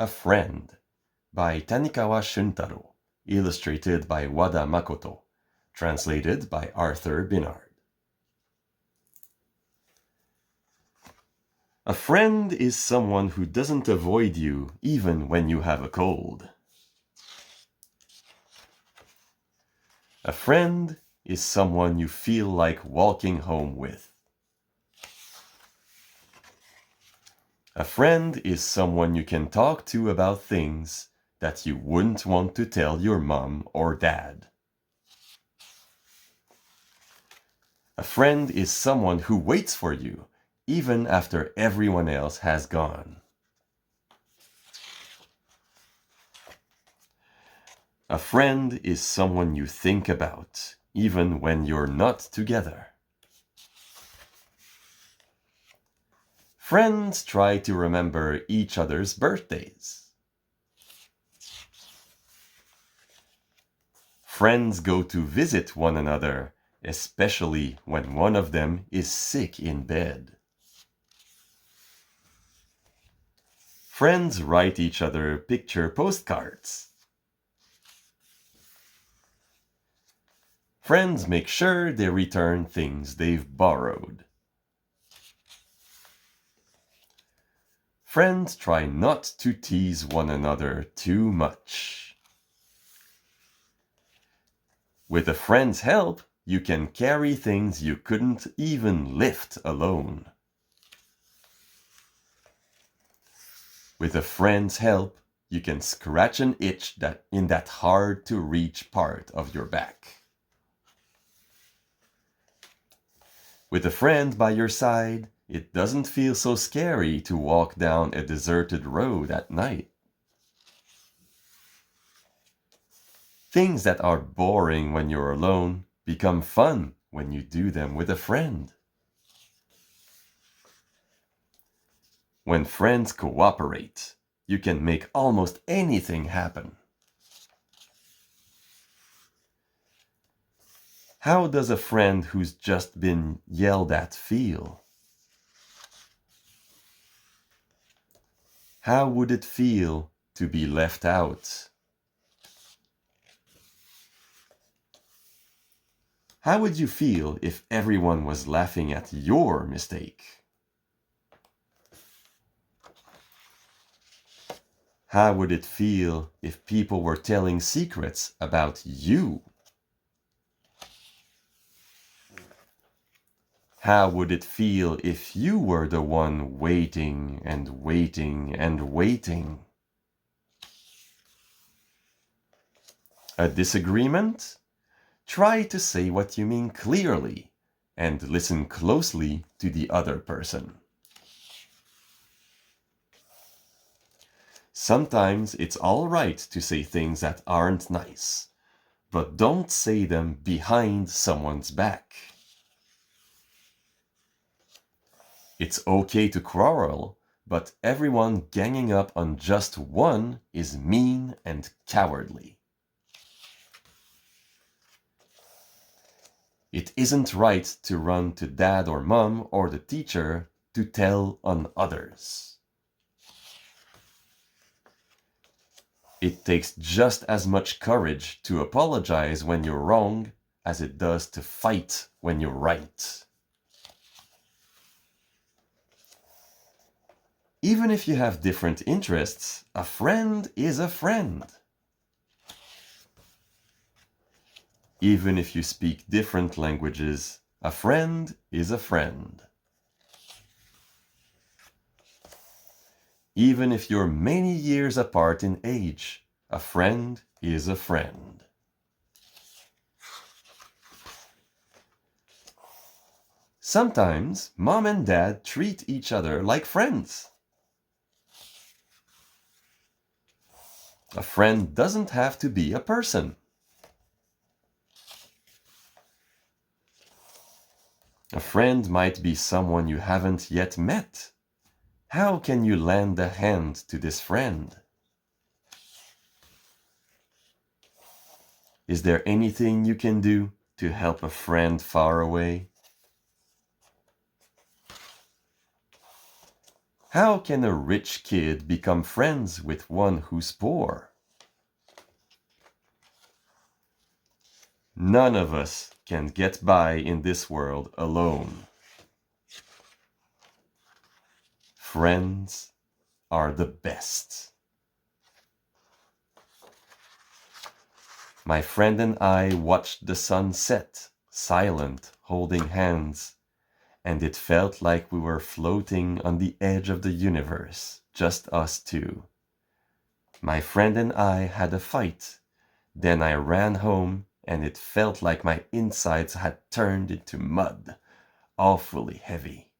A Friend by Tanikawa Shuntaro, illustrated by Wada Makoto, translated by Arthur Binard. A friend is someone who doesn't avoid you even when you have a cold. A friend is someone you feel like walking home with. A friend is someone you can talk to about things that you wouldn't want to tell your mom or dad. A friend is someone who waits for you even after everyone else has gone. A friend is someone you think about even when you're not together. Friends try to remember each other's birthdays. Friends go to visit one another, especially when one of them is sick in bed. Friends write each other picture postcards. Friends make sure they return things they've borrowed. Friends try not to tease one another too much. With a friend's help, you can carry things you couldn't even lift alone. With a friend's help, you can scratch an itch in that hard-to-reach part of your back. With a friend by your side, it doesn't feel so scary to walk down a deserted road at night. Things that are boring when you're alone become fun when you do them with a friend. When friends cooperate, you can make almost anything happen. How does a friend who's just been yelled at feel? How would it feel to be left out? How would you feel if everyone was laughing at your mistake? How would it feel if people were telling secrets about you? How would it feel if you were the one waiting and waiting and waiting? A disagreement? Try to say what you mean clearly and listen closely to the other person. Sometimes it's all right to say things that aren't nice, but don't say them behind someone's back. It's okay to quarrel, but everyone ganging up on just one is mean and cowardly. It isn't right to run to dad or mom or the teacher to tell on others. It takes just as much courage to apologize when you're wrong as it does to fight when you're right. Even if you have different interests, a friend is a friend. Even if you speak different languages, a friend is a friend. Even if you're many years apart in age, a friend is a friend. Sometimes mom and dad treat each other like friends. A friend doesn't have to be a person. A friend might be someone you haven't yet met. How can you lend a hand to this friend? Is there anything you can do to help a friend far away? How can a rich kid become friends with one who's poor? None of us can get by in this world alone. Friends are the best. My friend and I watched the sun set, silent, holding hands, and it felt like we were floating on the edge of the universe, just us two. My friend and I had a fight. Then I ran home, and it felt like my insides had turned into mud, awfully heavy.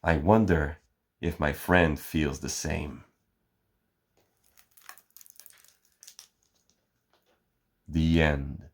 I wonder if my friend feels the same. The end.